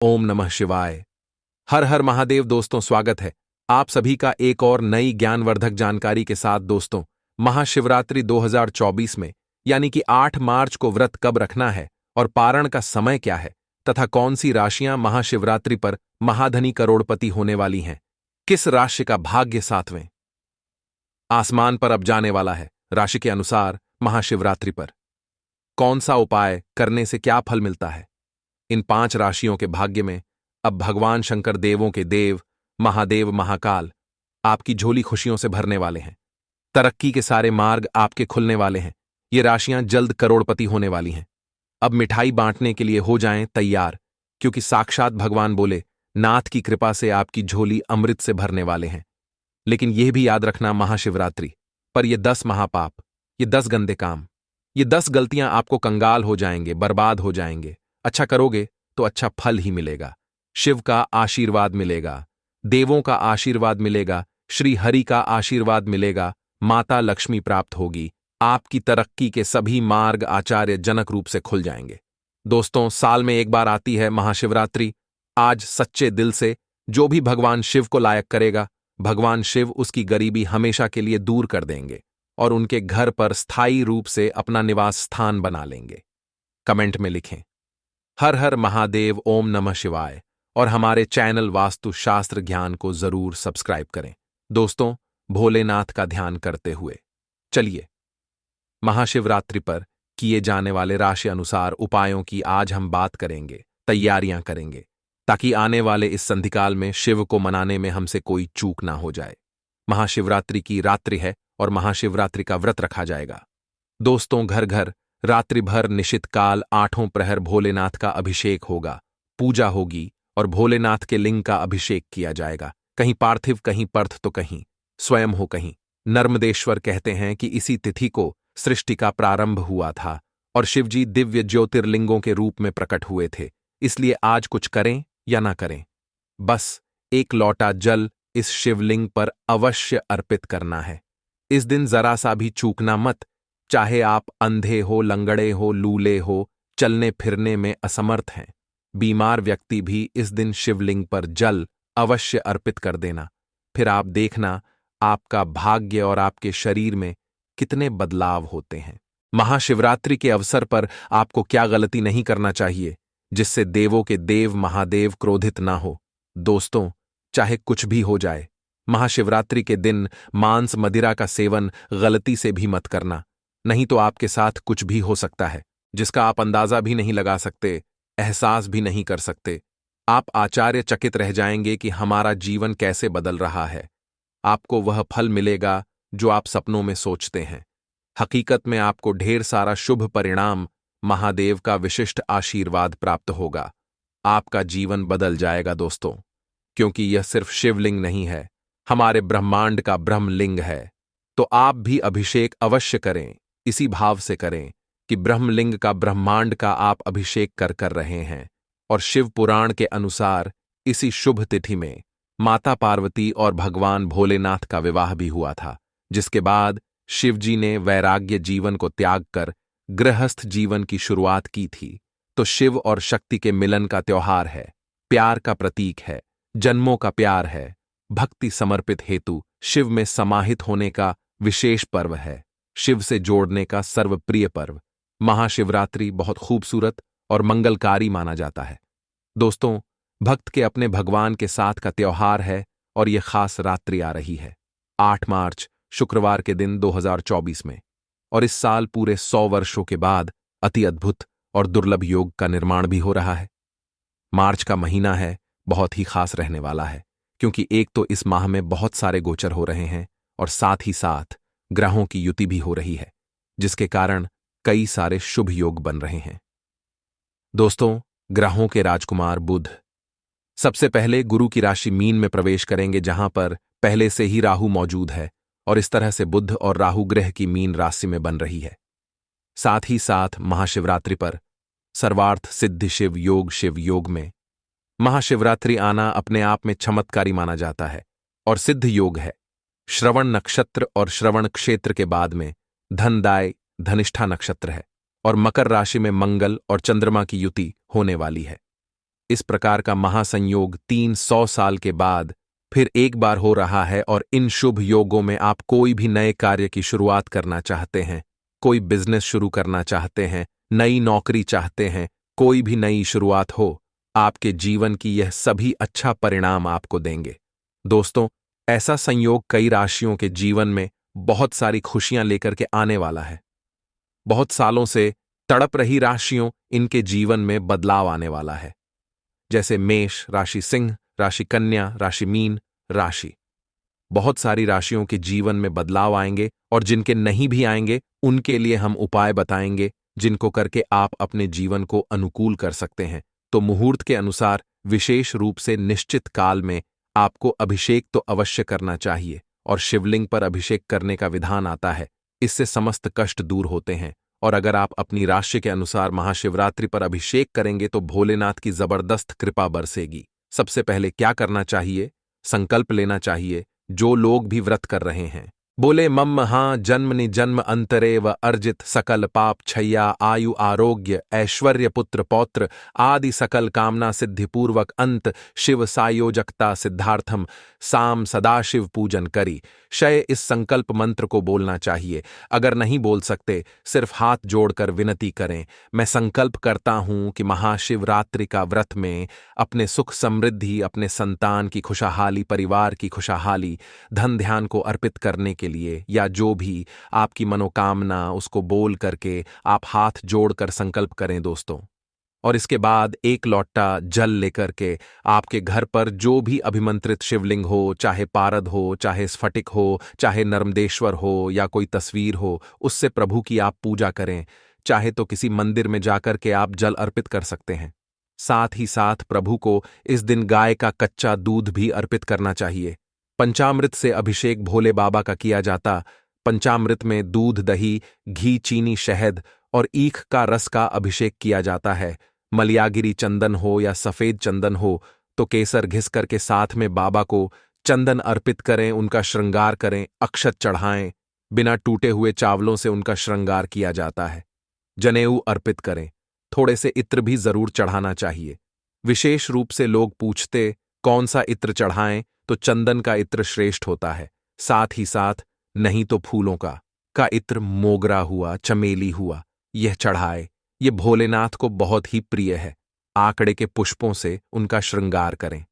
ओम नमः शिवाय। हर हर महादेव। दोस्तों, स्वागत है आप सभी का एक और नई ज्ञानवर्धक जानकारी के साथ। दोस्तों, महाशिवरात्रि 2024 में यानी कि 8 मार्च को व्रत कब रखना है और पारण का समय क्या है तथा कौन सी राशियां महाशिवरात्रि पर महाधनी करोड़पति होने वाली हैं, किस राशि का भाग्य 7वें आसमान पर अब जाने वाला है, राशि के अनुसार महाशिवरात्रि पर कौन सा उपाय करने से क्या फल मिलता है, इन 5 राशियों के भाग्य में अब भगवान शंकर देवों के देव महादेव महाकाल आपकी झोली खुशियों से भरने वाले हैं। तरक्की के सारे मार्ग आपके खुलने वाले हैं। ये राशियां जल्द करोड़पति होने वाली हैं। अब मिठाई बांटने के लिए हो जाएं तैयार, क्योंकि साक्षात भगवान बोले नाथ की कृपा से आपकी झोली अमृत से भरने वाले हैं। लेकिन यह भी याद रखना, महाशिवरात्रि पर ये 10 महापाप, ये 10 गंदे काम, ये 10 गलतियां आपको कंगाल हो जाएंगे, बर्बाद हो जाएंगे। अच्छा करोगे तो अच्छा फल ही मिलेगा। शिव का आशीर्वाद मिलेगा, देवों का आशीर्वाद मिलेगा, श्री हरि का आशीर्वाद मिलेगा, माता लक्ष्मी प्राप्त होगी। आपकी तरक्की के सभी मार्ग आचार्य जनक रूप से खुल जाएंगे। दोस्तों, साल में एक बार आती है महाशिवरात्रि। आज सच्चे दिल से जो भी भगवान शिव को लायक करेगा, भगवान शिव उसकी गरीबी हमेशा के लिए दूर कर देंगे और उनके घर पर स्थायी रूप से अपना निवास स्थान बना लेंगे। कमेंट में लिखें हर हर महादेव, ओम नमः शिवाय, और हमारे चैनल वास्तु शास्त्र ज्ञान को जरूर सब्सक्राइब करें। दोस्तों, भोलेनाथ का ध्यान करते हुए चलिए महाशिवरात्रि पर किए जाने वाले राशि अनुसार उपायों की आज हम बात करेंगे, तैयारियां करेंगे, ताकि आने वाले इस संधिकाल में शिव को मनाने में हमसे कोई चूक ना हो जाए। महाशिवरात्रि की रात्रि है और महाशिवरात्रि का व्रत रखा जाएगा। दोस्तों, घर घर रात्रि भर निशित काल 8 प्रहर भोलेनाथ का अभिषेक होगा, पूजा होगी और भोलेनाथ के लिंग का अभिषेक किया जाएगा। कहीं पार्थिव, कहीं पर्थ, तो कहीं स्वयं हो, कहीं नर्मदेश्वर। कहते हैं कि इसी तिथि को सृष्टि का प्रारंभ हुआ था और शिवजी दिव्य ज्योतिर्लिंगों के रूप में प्रकट हुए थे। इसलिए आज कुछ करें या ना करें, बस एक लोटा जल इस शिवलिंग पर अवश्य अर्पित करना है। इस दिन जरा सा भी चूकना मत, चाहे आप अंधे हो, लंगड़े हो, लूले हो, चलने फिरने में असमर्थ हैं। बीमार व्यक्ति भी इस दिन शिवलिंग पर जल अवश्य अर्पित कर देना। फिर आप देखना आपका भाग्य और आपके शरीर में कितने बदलाव होते हैं। महाशिवरात्रि के अवसर पर आपको क्या गलती नहीं करना चाहिए जिससे देवों के देव महादेव क्रोधित ना हो। दोस्तों, चाहे कुछ भी हो जाए, महाशिवरात्रि के दिन मांस मदिरा का सेवन गलती से भी मत करना, नहीं तो आपके साथ कुछ भी हो सकता है जिसका आप अंदाजा भी नहीं लगा सकते, एहसास भी नहीं कर सकते। आप आश्चर्यचकित रह जाएंगे कि हमारा जीवन कैसे बदल रहा है। आपको वह फल मिलेगा जो आप सपनों में सोचते हैं। हकीकत में आपको ढेर सारा शुभ परिणाम, महादेव का विशिष्ट आशीर्वाद प्राप्त होगा। आपका जीवन बदल जाएगा दोस्तों, क्योंकि यह सिर्फ शिवलिंग नहीं है, हमारे ब्रह्मांड का ब्रह्मलिंग है। तो आप भी अभिषेक अवश्य करें, इसी भाव से करें कि ब्रह्मलिंग का, ब्रह्मांड का आप अभिषेक कर रहे हैं। और शिव पुराण के अनुसार इसी शुभ तिथि में माता पार्वती और भगवान भोलेनाथ का विवाह भी हुआ था, जिसके बाद शिवजी ने वैराग्य जीवन को त्याग कर गृहस्थ जीवन की शुरुआत की थी। तो शिव और शक्ति के मिलन का त्योहार है, प्यार का प्रतीक है, जन्मों का प्यार है, भक्ति समर्पित हेतु शिव में समाहित होने का विशेष पर्व है, शिव से जोड़ने का सर्वप्रिय पर्व। महाशिवरात्रि बहुत खूबसूरत और मंगलकारी माना जाता है। दोस्तों, भक्त के अपने भगवान के साथ का त्योहार है और यह खास रात्रि आ रही है 8 मार्च शुक्रवार के दिन 2024 में। और इस साल पूरे 100 वर्षों के बाद अति अद्भुत और दुर्लभ योग का निर्माण भी हो रहा है। मार्च का महीना है, बहुत ही खास रहने वाला है, क्योंकि एक तो इस माह में बहुत सारे गोचर हो रहे हैं और साथ ही साथ ग्रहों की युति भी हो रही है, जिसके कारण कई सारे शुभ योग बन रहे हैं। दोस्तों, ग्रहों के राजकुमार बुध सबसे पहले गुरु की राशि मीन में प्रवेश करेंगे, जहां पर पहले से ही राहु मौजूद है, और इस तरह से बुध और राहु ग्रह की मीन राशि में बन रही है। साथ ही साथ महाशिवरात्रि पर सर्वार्थ सिद्धि शिव योग में महाशिवरात्रि आना अपने आप में चमत्कारी माना जाता है और सिद्ध योग है। श्रवण नक्षत्र और श्रवण क्षेत्र के बाद में धनदाय धनिष्ठा नक्षत्र है और मकर राशि में मंगल और चंद्रमा की युति होने वाली है। इस प्रकार का महासंयोग 300 साल के बाद फिर एक बार हो रहा है और इन शुभ योगों में आप कोई भी नए कार्य की शुरुआत करना चाहते हैं, कोई बिजनेस शुरू करना चाहते हैं, नई नौकरी चाहते हैं, कोई भी नई शुरुआत हो, आपके जीवन की यह सभी अच्छा परिणाम आपको देंगे। दोस्तों, ऐसा संयोग कई राशियों के जीवन में बहुत सारी खुशियां लेकर के आने वाला है। बहुत सालों से तड़प रही राशियों, इनके जीवन में बदलाव आने वाला है। जैसे मेष राशि, सिंह राशि, कन्या राशि, मीन राशि। बहुत सारी राशियों के जीवन में बदलाव आएंगे और जिनके नहीं भी आएंगे उनके लिए हम उपाय बताएंगे जिनको करके आप अपने जीवन को अनुकूल कर सकते हैं। तो मुहूर्त के अनुसार विशेष रूप से निश्चित काल में आपको अभिषेक तो अवश्य करना चाहिए और शिवलिंग पर अभिषेक करने का विधान आता है। इससे समस्त कष्ट दूर होते हैं। और अगर आप अपनी राशि के अनुसार महाशिवरात्रि पर अभिषेक करेंगे तो भोलेनाथ की जबरदस्त कृपा बरसेगी। सबसे पहले क्या करना चाहिए? संकल्प लेना चाहिए। जो लोग भी व्रत कर रहे हैं बोले मम हाँ जन्मनि जन्म अंतरे व अर्जित सकल पाप क्षया आयु आरोग्य ऐश्वर्य पुत्र पौत्र आदि सकल कामना सिद्धि पूर्वक अंत शिव सायोजकता सिद्धार्थम साम सदाशिव पूजन करी शय। इस संकल्प मंत्र को बोलना चाहिए। अगर नहीं बोल सकते सिर्फ हाथ जोड़कर विनती करें, मैं संकल्प करता हूं कि महाशिवरात्रि का व्रत में अपने सुख समृद्धि, अपने संतान की खुशहाली, परिवार की खुशहाली, धन ध्यान को अर्पित करने के लिए या जो भी आपकी मनोकामना उसको बोल करके आप हाथ जोड़कर संकल्प करें दोस्तों। और इसके बाद एक लोटा जल लेकर के आपके घर पर जो भी अभिमंत्रित शिवलिंग हो, चाहे पारद हो, चाहे स्फटिक हो, चाहे नर्मदेश्वर हो या कोई तस्वीर हो, उससे प्रभु की आप पूजा करें। चाहे तो किसी मंदिर में जाकर के आप जल अर्पित कर सकते हैं। साथ ही साथ प्रभु को इस दिन गाय का कच्चा दूध भी अर्पित करना चाहिए। पंचामृत से अभिषेक भोले बाबा का किया जाता। पंचामृत में दूध, दही, घी, चीनी, शहद और ईख का रस का अभिषेक किया जाता है। मलयागिरी चंदन हो या सफेद चंदन हो तो केसर घिस करके साथ में बाबा को चंदन अर्पित करें, उनका श्रृंगार करें, अक्षत चढ़ाएं। बिना टूटे हुए चावलों से उनका श्रृंगार किया जाता है। जनेऊ अर्पित करें। थोड़े से इत्र भी जरूर चढ़ाना चाहिए। विशेष रूप से लोग पूछते कौन सा इत्र चढ़ाएं, तो चंदन का इत्र श्रेष्ठ होता है। साथ ही साथ नहीं तो फूलों का इत्र, मोगरा हुआ, चमेली हुआ, यह चढ़ाए। ये भोलेनाथ को बहुत ही प्रिय है। आकड़े के पुष्पों से उनका श्रृंगार करें।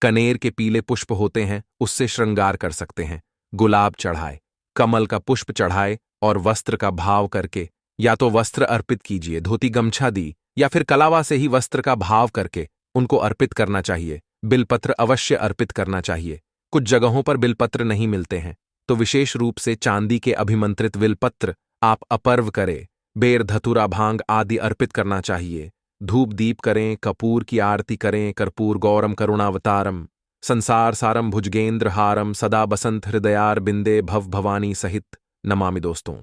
कनेर के पीले पुष्प होते हैं, उससे श्रृंगार कर सकते हैं। गुलाब चढ़ाए, कमल का पुष्प चढ़ाए और वस्त्र का भाव करके या तो वस्त्र अर्पित कीजिए, धोती गमछा दी, या फिर कलावा से ही वस्त्र का भाव करके उनको अर्पित करना चाहिए। बिलपत्र अवश्य अर्पित करना चाहिए। कुछ जगहों पर बिलपत्र नहीं मिलते हैं तो विशेष रूप से चांदी के अभिमंत्रित बिलपत्र आप अपर्व करें। बेर, धतूरा, भांग आदि अर्पित करना चाहिए। धूप दीप करें, कपूर की आरती करें। कर्पूर गौरम करुणावतारम संसार सारम भुजगेंद्र हारम सदा बसंत हृदयार बिंदे भव भवानी सहित नमामि। दोस्तों,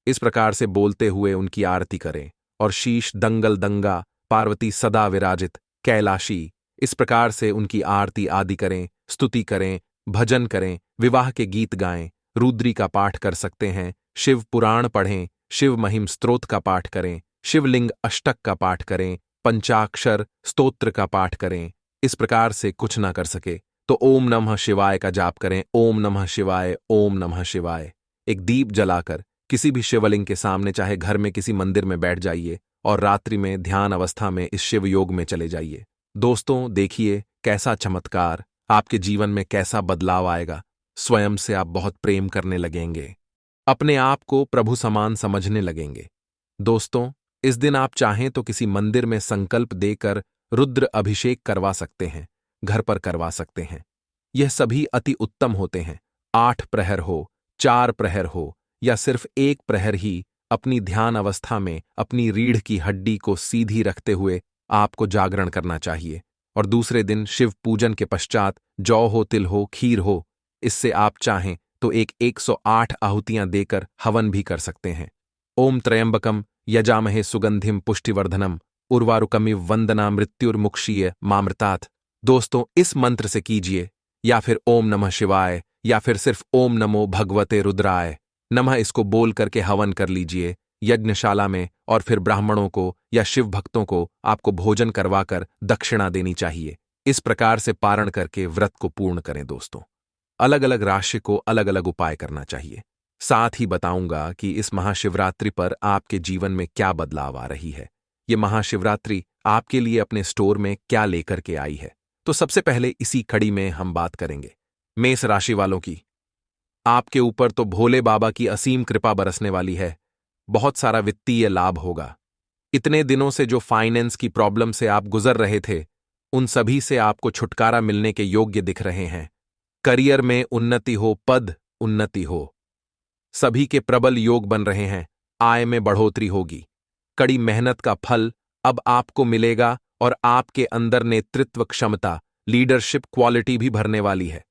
इस प्रकार से बोलते हुए उनकी आरती करें और शीश दंगल दंगा पार्वती सदा विराजित कैलाशी, इस प्रकार से उनकी आरती आदि करें, स्तुति करें, भजन करें, विवाह के गीत गाएं, रुद्री का पाठ कर सकते हैं, शिव पुराण पढ़ें, शिव महिम स्तोत्र का पाठ करें, शिवलिंग अष्टक का पाठ करें, पंचाक्षर स्तोत्र का पाठ करें। इस प्रकार से कुछ ना कर सके तो ओम नमः शिवाय का जाप करें। ओम नमः शिवाय, ओम नमः शिवाय। एक दीप जलाकर किसी भी शिवलिंग के सामने, चाहे घर में किसी मंदिर में बैठ जाइए और रात्रि में ध्यान अवस्था में इस शिव योग में चले जाइए। दोस्तों, देखिए कैसा चमत्कार, आपके जीवन में कैसा बदलाव आएगा। स्वयं से आप बहुत प्रेम करने लगेंगे, अपने आप को प्रभु समान समझने लगेंगे। दोस्तों, इस दिन आप चाहें तो किसी मंदिर में संकल्प देकर रुद्र अभिषेक करवा सकते हैं, घर पर करवा सकते हैं। यह सभी अति उत्तम होते हैं। 8 प्रहर हो, 4 प्रहर हो या सिर्फ 1 प्रहर ही, अपनी ध्यान अवस्था में अपनी रीढ़ की हड्डी को सीधी रखते हुए आपको जागरण करना चाहिए। और दूसरे दिन शिव पूजन के पश्चात जौ हो, तिल हो, खीर हो, इससे आप चाहें तो 108 आहुतियां देकर हवन भी कर सकते हैं। ओम त्रयंबकम यजामहे सुगंधिम पुष्टिवर्धनम उर्वारुकमिव वंदना मृत्युर्मुक्षीय मामृतात्। दोस्तों, इस मंत्र से कीजिए, या फिर ओम नमः शिवाय, या फिर सिर्फ ओम नमो भगवते रुद्राय नमः, इसको बोल करके हवन कर लीजिए। यज्ञशाला में और फिर ब्राह्मणों को या शिव भक्तों को आपको भोजन करवाकर दक्षिणा देनी चाहिए। इस प्रकार से पारण करके व्रत को पूर्ण करें दोस्तों। अलग अलग राशि को अलग अलग उपाय करना चाहिए। साथ ही बताऊंगा कि इस महाशिवरात्रि पर आपके जीवन में क्या बदलाव आ रही है। ये महाशिवरात्रि आपके लिए अपने स्टोर में क्या लेकर के आई है। तो सबसे पहले इसी कड़ी में हम बात करेंगे मेष राशि वालों की। आपके ऊपर तो भोले बाबा की असीम कृपा बरसने वाली है। बहुत सारा वित्तीय लाभ होगा। इतने दिनों से जो फाइनेंस की प्रॉब्लम से आप गुजर रहे थे, उन सभी से आपको छुटकारा मिलने के योग्य दिख रहे हैं। करियर में उन्नति हो, पद उन्नति हो, सभी के प्रबल योग बन रहे हैं। आय में बढ़ोतरी होगी। कड़ी मेहनत का फल अब आपको मिलेगा और आपके अंदर नेतृत्व क्षमता, लीडरशिप क्वालिटी भी भरने वाली है।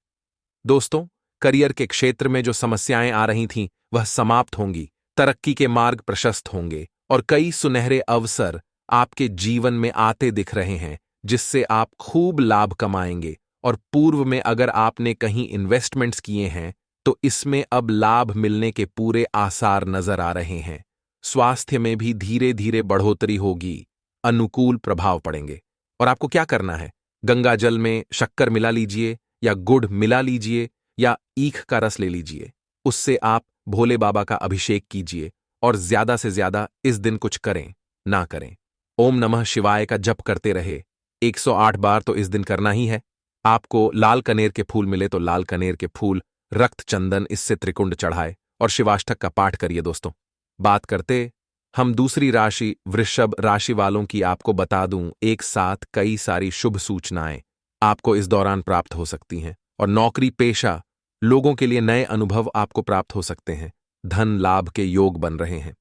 दोस्तों, करियर के क्षेत्र में जो समस्याएं आ रही थीं, वह समाप्त होंगी। तरक्की के मार्ग प्रशस्त होंगे और कई सुनहरे अवसर आपके जीवन में आते दिख रहे हैं, जिससे आप खूब लाभ कमाएंगे। और पूर्व में अगर आपने कहीं इन्वेस्टमेंट्स किए हैं, तो इसमें अब लाभ मिलने के पूरे आसार नजर आ रहे हैं। स्वास्थ्य में भी धीरे धीरे बढ़ोतरी होगी। अनुकूल प्रभाव पड़ेंगे। और आपको क्या करना है? गंगा जल में शक्कर मिला लीजिए या गुड़ मिला लीजिए या ईख का रस ले लीजिए। उससे आप भोले बाबा का अभिषेक कीजिए और ज्यादा से ज्यादा इस दिन कुछ करें ना करें, ओम नमः शिवाय का जप करते रहे। 108 बार तो इस दिन करना ही है। आपको लाल कनेर के फूल मिले तो लाल कनेर के फूल, रक्त चंदन, इससे त्रिकुंड चढ़ाए और शिवाष्टक का पाठ करिए दोस्तों। बात करते हम दूसरी राशि वृषभ राशि वालों की। आपको बता दूं, एक साथ कई सारी शुभ सूचनाएं आपको इस दौरान प्राप्त हो सकती हैं और नौकरी पेशा लोगों के लिए नए अनुभव आपको प्राप्त हो सकते हैं। धन लाभ के योग बन रहे हैं।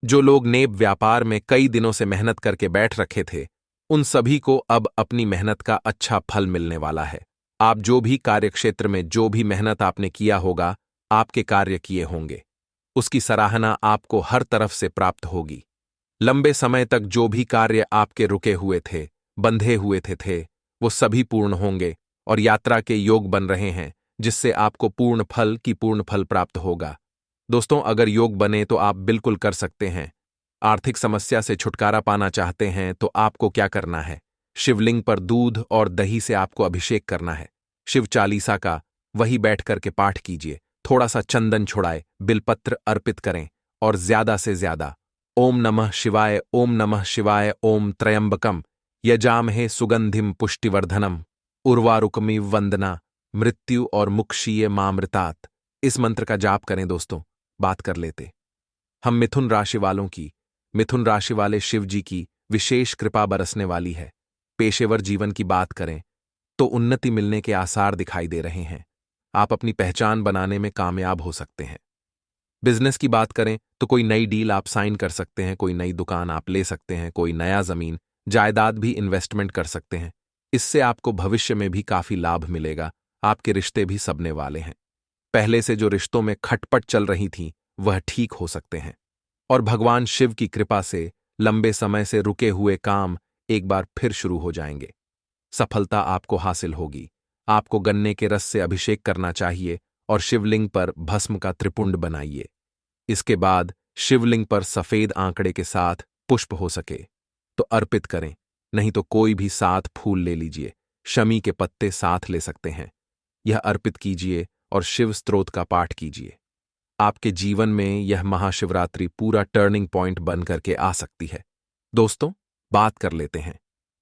जो लोग नेप व्यापार में कई दिनों से मेहनत करके बैठ रखे थे, उन सभी को अब अपनी मेहनत का अच्छा फल मिलने वाला है। आप जो भी कार्यक्षेत्र में जो भी मेहनत आपने किया होगा, आपके कार्य किए होंगे, उसकी सराहना आपको हर तरफ से प्राप्त होगी। लंबे समय तक जो भी कार्य आपके रुके हुए थे, बंधे हुए थे, वो सभी पूर्ण होंगे और यात्रा के योग बन रहे हैं, जिससे आपको पूर्ण फल प्राप्त होगा। दोस्तों, अगर योग बने तो आप बिल्कुल कर सकते हैं। आर्थिक समस्या से छुटकारा पाना चाहते हैं तो आपको क्या करना है? शिवलिंग पर दूध और दही से आपको अभिषेक करना है। शिव चालीसा का वही बैठ करके पाठ कीजिए। थोड़ा सा चंदन छुड़ाए, बिलपत्र अर्पित करें और ज्यादा से ज्यादा ओम नमः शिवाय, ओम नमः शिवाय, ओम त्रयंबकम यजामहे सुगंधिम पुष्टिवर्धनम उर्वारुकमिव वंदना मृत्यु और मुक्षीय मामृतात, इस मंत्र का जाप करें दोस्तों। बात कर लेते हम मिथुन राशि वालों की। मिथुन राशि वाले शिव जी की विशेष कृपा बरसने वाली है। पेशेवर जीवन की बात करें तो उन्नति मिलने के आसार दिखाई दे रहे हैं। आप अपनी पहचान बनाने में कामयाब हो सकते हैं। बिजनेस की बात करें तो कोई नई डील आप साइन कर सकते हैं, कोई नई दुकान आप ले सकते हैं, कोई नया जमीन जायदाद भी इन्वेस्टमेंट कर सकते हैं। इससे आपको भविष्य में भी काफी लाभ मिलेगा। आपके रिश्ते भी सबने वाले हैं। पहले से जो रिश्तों में खटपट चल रही थी, वह ठीक हो सकते हैं और भगवान शिव की कृपा से लंबे समय से रुके हुए काम एक बार फिर शुरू हो जाएंगे। सफलता आपको हासिल होगी। आपको गन्ने के रस से अभिषेक करना चाहिए और शिवलिंग पर भस्म का त्रिपुंड बनाइए। इसके बाद शिवलिंग पर सफेद आंकड़े के साथ पुष्प हो सके तो अर्पित करें, नहीं तो कोई भी 7 फूल ले लीजिए। शमी के पत्ते साथ ले सकते हैं। यह अर्पित कीजिए और शिव स्तोत्र का पाठ कीजिए। आपके जीवन में यह महाशिवरात्रि पूरा टर्निंग पॉइंट बन करके आ सकती है। दोस्तों, बात कर लेते हैं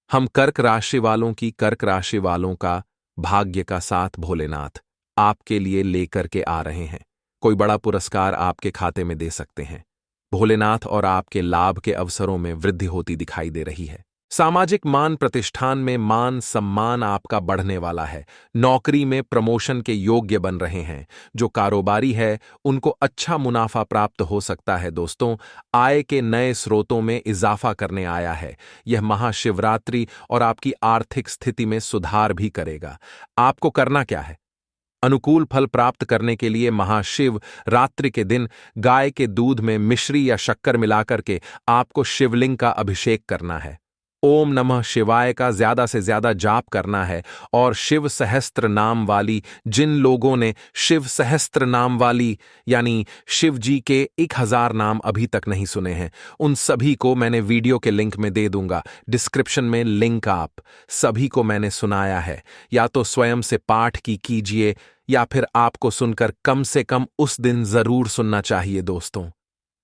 हम कर्क राशि वालों की। कर्क राशि वालों का भाग्य का साथ भोलेनाथ आपके लिए लेकर के आ रहे हैं। कोई बड़ा पुरस्कार आपके खाते में दे सकते हैं। भोलेनाथ और आपके लाभ के अवसरों में वृद्धि होती दिखाई दे रही है। सामाजिक मान प्रतिष्ठान में मान सम्मान आपका बढ़ने वाला है। नौकरी में प्रमोशन के योग्य बन रहे हैं। जो कारोबारी है, उनको अच्छा मुनाफा प्राप्त हो सकता है। दोस्तों, आय के नए स्रोतों में इजाफा करने आया है। यह महाशिवरात्रि और आपकी आर्थिक स्थिति में सुधार भी करेगा। आपको करना क्या है? अनुकूल फल प्राप्त करने के लिए महाशिव रात्रि के दिन गाय के दूध में मिश्री या शक्कर मिलाकर के आपको शिवलिंग का अभिषेक करना है। ओम नमः शिवाय का ज्यादा से ज्यादा जाप करना है। और शिव सहस्त्र नाम वाली, जिन लोगों ने शिव सहस्त्र नाम वाली यानी शिव जी के 1000 नाम अभी तक नहीं सुने हैं, उन सभी को मैंने वीडियो के लिंक में दे दूंगा, डिस्क्रिप्शन में लिंक। आप सभी को मैंने सुनाया है, या तो स्वयं से पाठ की कीजिए या फिर आपको सुनकर कम से कम उस दिन जरूर सुनना चाहिए। दोस्तों,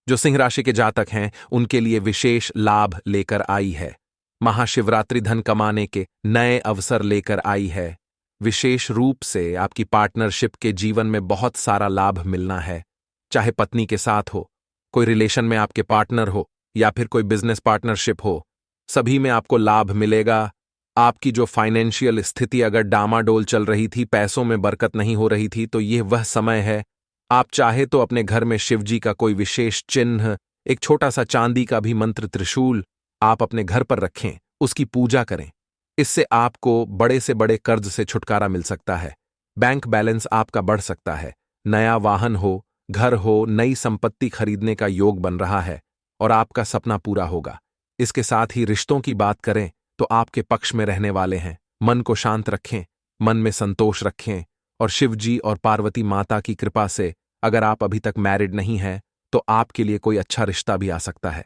जो सिंह राशि के जातक हैं उनके लिए विशेष लाभ लेकर आई है। महाशिवरात्रि धन कमाने के नए अवसर लेकर आई है। विशेष रूप से आपकी पार्टनरशिप के जीवन में बहुत सारा लाभ मिलना है। चाहे पत्नी के साथ हो, कोई रिलेशन में आपके पार्टनर हो, या फिर कोई बिजनेस पार्टनरशिप हो, सभी में आपको लाभ मिलेगा। आपकी जो फाइनेंशियल स्थिति अगर डामाडोल चल रही थी, पैसों में बरकत नहीं हो रही थी, तो यह वह समय है। आप चाहे तो अपने घर में शिवजी का कोई विशेष चिन्ह, एक छोटा सा चांदी का भी मंत्र त्रिशूल आप अपने घर पर रखें, उसकी पूजा करें। इससे आपको बड़े से बड़े कर्ज से छुटकारा मिल सकता है। बैंक बैलेंस आपका बढ़ सकता है। नया वाहन हो, घर हो, नई संपत्ति खरीदने का योग बन रहा है और आपका सपना पूरा होगा। इसके साथ ही रिश्तों की बात करें तो आपके पक्ष में रहने वाले हैं। मन को शांत रखें, मन में संतोष रखें, और शिवजी और पार्वती माता की कृपा से अगर आप अभी तक मैरिड नहीं हैं तो आपके लिए कोई अच्छा रिश्ता भी आ सकता है।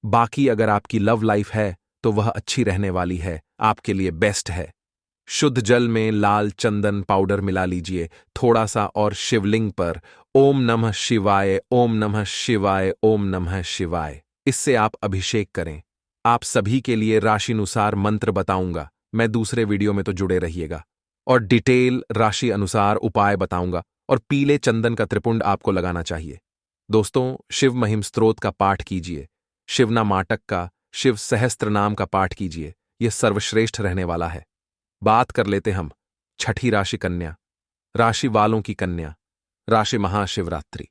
बाकी अगर आपकी लव लाइफ है तो वह अच्छी रहने वाली है, आपके लिए बेस्ट है। शुद्ध जल में लाल चंदन पाउडर मिला लीजिए थोड़ा सा, और शिवलिंग पर ओम नमः शिवाय, ओम नमः शिवाय, ओम नमः शिवाय, इससे आप अभिषेक करें। आप सभी के लिए राशिनुसार मंत्र बताऊंगा, मैं दूसरे वीडियो में तो जुड़े रहिएगा, और डिटेल राशि अनुसार उपाय बताऊंगा। और पीले चंदन का त्रिपुंड आपको लगाना चाहिए। दोस्तों, शिव महिम स्तोत्र का पाठ कीजिए, शिवना माटक का, शिव सहस्त्र नाम का पाठ कीजिए, यह सर्वश्रेष्ठ रहने वाला है। बात कर लेते हम छठी राशि कन्या। राशि वालों की कन्या राशि महाशिवरात्रि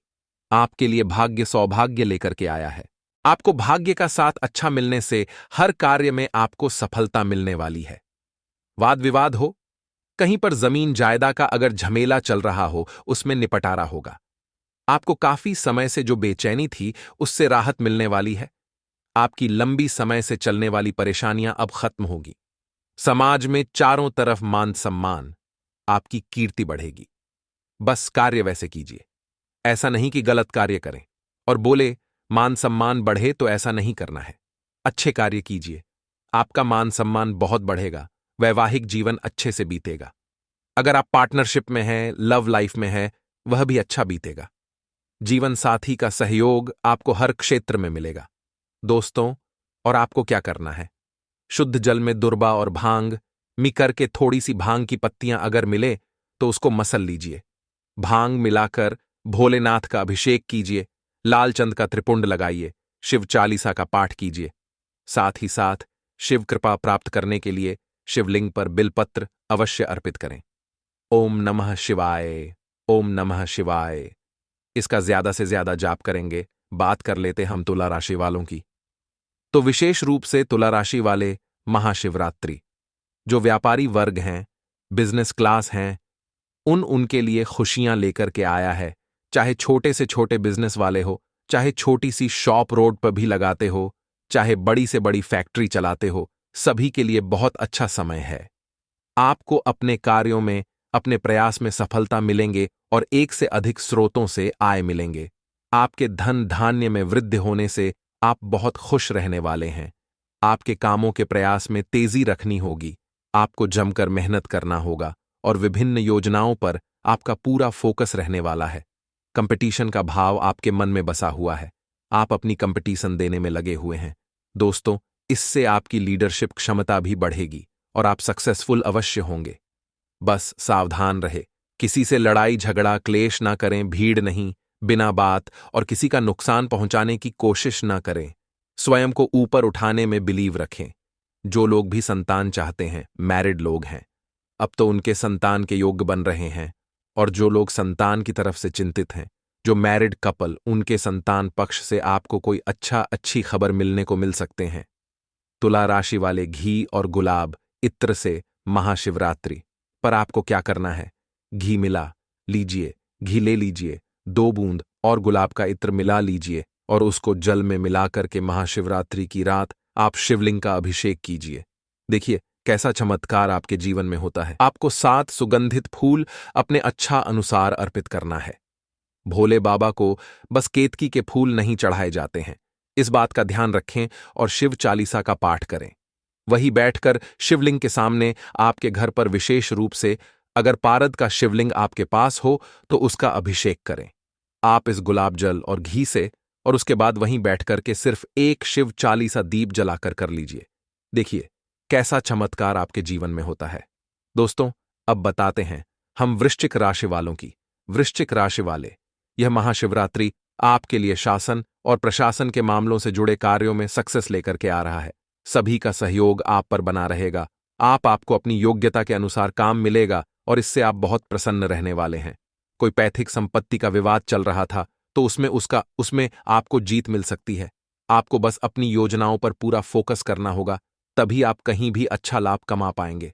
आपके लिए भाग्य सौभाग्य लेकर के आया है। आपको भाग्य का साथ अच्छा मिलने से हर कार्य में आपको सफलता मिलने वाली है। वाद विवाद हो, कहीं पर जमीन जायदाद का अगर झमेला चल रहा हो, उसमें निपटारा होगा। आपको काफी समय से जो बेचैनी थी उससे राहत मिलने वाली है। आपकी लंबी समय से चलने वाली परेशानियां अब खत्म होगी। समाज में चारों तरफ मान सम्मान, आपकी कीर्ति बढ़ेगी। बस कार्य वैसे कीजिए, ऐसा नहीं कि गलत कार्य करें और बोले मान सम्मान बढ़े तो ऐसा नहीं करना है। अच्छे कार्य कीजिए, आपका मान सम्मान बहुत बढ़ेगा, वैवाहिक जीवन अच्छे से बीतेगा। अगर आप पार्टनरशिप में हैं, लव लाइफ में हैं, वह भी अच्छा बीतेगा। जीवन साथी का सहयोग आपको हर क्षेत्र में मिलेगा। दोस्तों, और आपको क्या करना है, शुद्ध जल में दुर्बा और भांग मिकर के थोड़ी सी भांग की पत्तियां अगर मिले तो उसको मसल लीजिए। भांग मिलाकर भोलेनाथ का अभिषेक कीजिए, लाल चंद का त्रिपुंड लगाइए, शिव चालीसा का पाठ कीजिए। साथ ही साथ शिव कृपा प्राप्त करने के लिए शिवलिंग पर बिलपत्र अवश्य अर्पित करें। ओम नमः शिवाय, ओम नमः शिवाय, इसका ज्यादा से ज्यादा जाप करेंगे। बात कर लेते हम तुला राशि वालों की। तो विशेष रूप से तुला राशि वाले महाशिवरात्रि, जो व्यापारी वर्ग हैं, बिजनेस क्लास हैं, उनके लिए खुशियां लेकर के आया है। चाहे छोटे से छोटे बिजनेस वाले हो, चाहे छोटी सी शॉप रोड पर भी लगाते हो, चाहे बड़ी से बड़ी फैक्ट्री चलाते हो, सभी के लिए बहुत अच्छा समय है। आपको अपने कार्यों में, अपने प्रयास में सफलता मिलेंगे और एक से अधिक स्रोतों से आय मिलेंगे। आपके धन धान्य में वृद्धि होने से आप बहुत खुश रहने वाले हैं। आपके कामों के प्रयास में तेजी रखनी होगी। आपको जमकर मेहनत करना होगा और विभिन्न योजनाओं पर आपका पूरा फोकस रहने वाला है। कंपटीशन का भाव आपके मन में बसा हुआ है। आप अपनी कंपटीशन देने में लगे हुए हैं। दोस्तों, इससे आपकी लीडरशिप क्षमता भी बढ़ेगी और आप सक्सेसफुल अवश्य होंगे। बस सावधान रहे, किसी से लड़ाई झगड़ा क्लेश ना करें, भीड़ नहीं, बिना बात, और किसी का नुकसान पहुंचाने की कोशिश ना करें। स्वयं को ऊपर उठाने में बिलीव रखें। जो लोग भी संतान चाहते हैं, मैरिड लोग हैं, अब तो उनके संतान के योग्य बन रहे हैं। और जो लोग संतान की तरफ से चिंतित हैं, जो मैरिड कपल, उनके संतान पक्ष से आपको कोई अच्छी खबर मिलने को मिल सकते हैं। तुला राशि वाले घी और गुलाब इत्र से महाशिवरात्रि पर आपको क्या करना है, घी मिला लीजिए, घी ले लीजिए, 2 बूंद और गुलाब का इत्र मिला लीजिए और उसको जल में मिलाकर के महाशिवरात्रि की रात आप शिवलिंग का अभिषेक कीजिए। देखिए कैसा चमत्कार आपके जीवन में होता है। आपको 7 सुगंधित फूल अपने अच्छा अनुसार अर्पित करना है। भोले बाबा को बस केतकी के फूल नहीं चढ़ाए जाते हैं, इस बात का ध्यान रखें और शिव चालीसा का पाठ करें। वही बैठकर शिवलिंग के सामने आपके घर पर विशेष रूप से अगर पारद का शिवलिंग आपके पास हो तो उसका अभिषेक करें। आप इस गुलाब जल और घी से और उसके बाद वहीं बैठकर के सिर्फ एक शिव चालीसा दीप जलाकर कर लीजिए। देखिए कैसा चमत्कार आपके जीवन में होता है। दोस्तों अब बताते हैं हम वृश्चिक राशि वालों की। वृश्चिक राशि वाले, यह महाशिवरात्रि आपके लिए शासन और प्रशासन के मामलों से जुड़े कार्यों में सक्सेस लेकर के आ रहा है। सभी का सहयोग आप पर बना रहेगा। आपको अपनी योग्यता के अनुसार काम मिलेगा और इससे आप बहुत प्रसन्न रहने वाले हैं। कोई पैतृक संपत्ति का विवाद चल रहा था तो उसमें आपको जीत मिल सकती है। आपको बस अपनी योजनाओं पर पूरा फोकस करना होगा, तभी आप कहीं भी अच्छा लाभ कमा पाएंगे।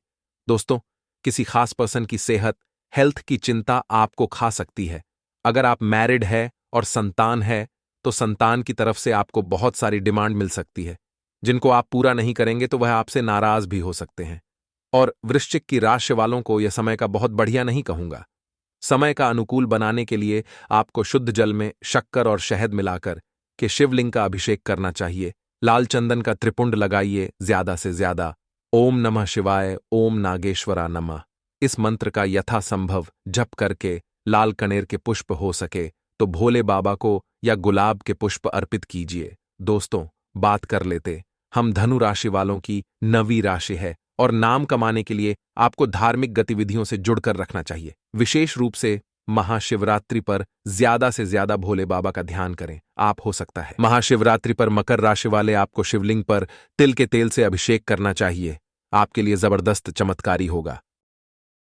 दोस्तों किसी खास पर्सन की सेहत, हेल्थ की चिंता आपको खा सकती है। अगर आप मैरिड है और संतान है तो संतान की तरफ से आपको बहुत सारी डिमांड मिल सकती है, जिनको आप पूरा नहीं करेंगे तो वह आपसे नाराज भी हो सकते हैं। और वृश्चिक की राशि वालों को यह समय का बहुत बढ़िया नहीं कहूंगा। समय का अनुकूल बनाने के लिए आपको शुद्ध जल में शक्कर और शहद मिलाकर के शिवलिंग का अभिषेक करना चाहिए। लाल चंदन का त्रिपुंड लगाइए ज्यादा से ज्यादा। ओम नमः शिवाय, ओम नागेश्वरा नमः। इस मंत्र का यथासंभव जप करके लाल कनेर के पुष्प हो सके तो भोले बाबा को या गुलाब के पुष्प अर्पित कीजिए। दोस्तों बात कर लेते हम धनु राशि वालों की। नवी राशि है और नाम कमाने के लिए आपको धार्मिक गतिविधियों से जुड़कर रखना चाहिए। विशेष रूप से महाशिवरात्रि पर ज्यादा से ज्यादा भोले बाबा का ध्यान करें। आप हो सकता है महाशिवरात्रि पर मकर राशि वाले आपको शिवलिंग पर तिल के तेल से अभिषेक करना चाहिए। आपके लिए जबरदस्त चमत्कारी होगा।